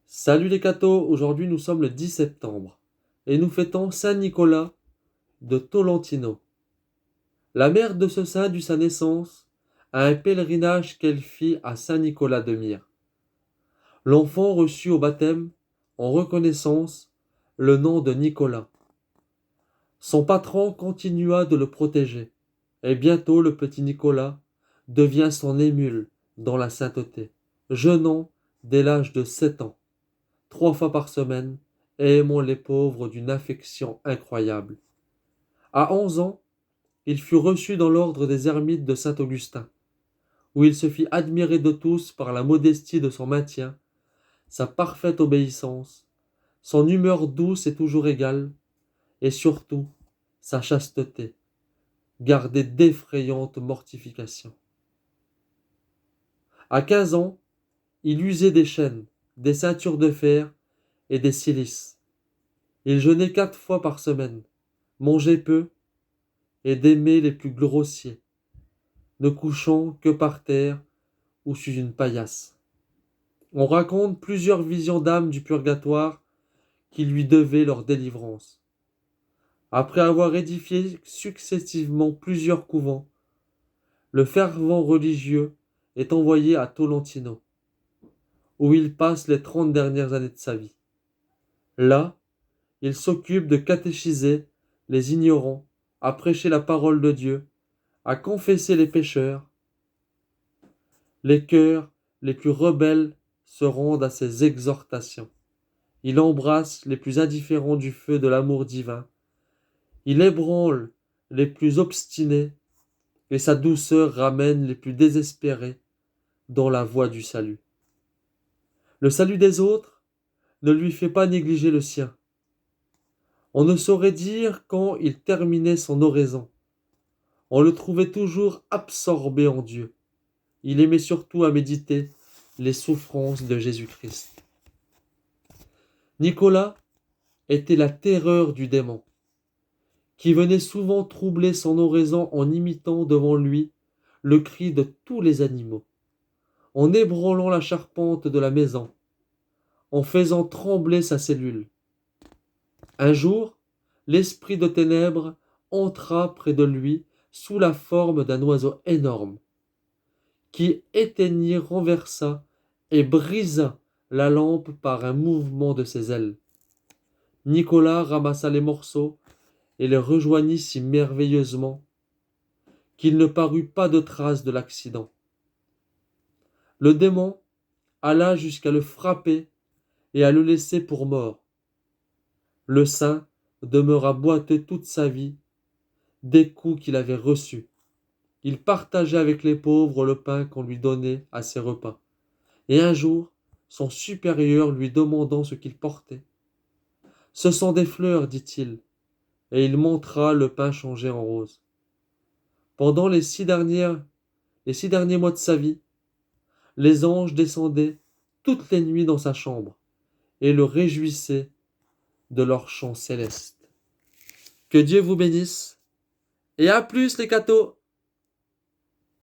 Salut les cathos, aujourd'hui nous sommes le 10 septembre et nous fêtons Saint Nicolas de Tolentino. La mère de ce saint dut sa naissance à un pèlerinage qu'elle fit à Saint Nicolas de Myre. L'enfant reçut au baptême, en reconnaissance, le nom de Nicolas. Son patron continua de le protéger, et bientôt le petit Nicolas devient son émule dans la sainteté, jeûnant dès l'âge de 7 ans. 3 fois par semaine, et aimant les pauvres d'une affection incroyable. À 11 ans, il fut reçu dans l'ordre des ermites de Saint-Augustin, où il se fit admirer de tous par la modestie de son maintien, sa parfaite obéissance, son humeur douce et toujours égale, et surtout sa chasteté, gardée d'effrayantes mortifications. À 15 ans, il usait des chaînes, des ceintures de fer et des cilices. Il jeûnait 4 fois par semaine, mangeait peu et des mets les plus grossiers, ne couchant que par terre ou sous une paillasse. On raconte plusieurs visions d'âmes du purgatoire qui lui devaient leur délivrance. Après avoir édifié successivement plusieurs couvents, le fervent religieux est envoyé à Tolentino, où il passe les 30 dernières années de sa vie. Là, il s'occupe de catéchiser les ignorants, à prêcher la parole de Dieu, à confesser les pécheurs. Les cœurs les plus rebelles se rendent à ses exhortations. Il embrasse les plus indifférents du feu de l'amour divin. Il ébranle les plus obstinés, et sa douceur ramène les plus désespérés dans la voie du salut. Le salut des autres ne lui fait pas négliger le sien. On ne saurait dire quand il terminait son oraison. On le trouvait toujours absorbé en Dieu. Il aimait surtout à méditer les souffrances de Jésus-Christ. Nicolas était la terreur du démon, qui venait souvent troubler son oraison en imitant devant lui le cri de tous les animaux, en ébranlant la charpente de la maison, en faisant trembler sa cellule. Un jour, l'esprit de ténèbres entra près de lui sous la forme d'un oiseau énorme, qui éteignit, renversa et brisa la lampe par un mouvement de ses ailes. Nicolas ramassa les morceaux et les rejoignit si merveilleusement qu'il ne parut pas de trace de l'accident. Le démon alla jusqu'à le frapper et à le laisser pour mort. Le saint demeura boiteux toute sa vie des coups qu'il avait reçus. Il partageait avec les pauvres le pain qu'on lui donnait à ses repas. Et un jour, son supérieur lui demandant ce qu'il portait. « Ce sont des fleurs, dit-il, et il montra le pain changé en rose. Pendant les 6 derniers mois de sa vie, les anges descendaient toutes les nuits dans sa chambre et le réjouissaient de leur chant céleste. Que Dieu vous bénisse, et à plus les cathos!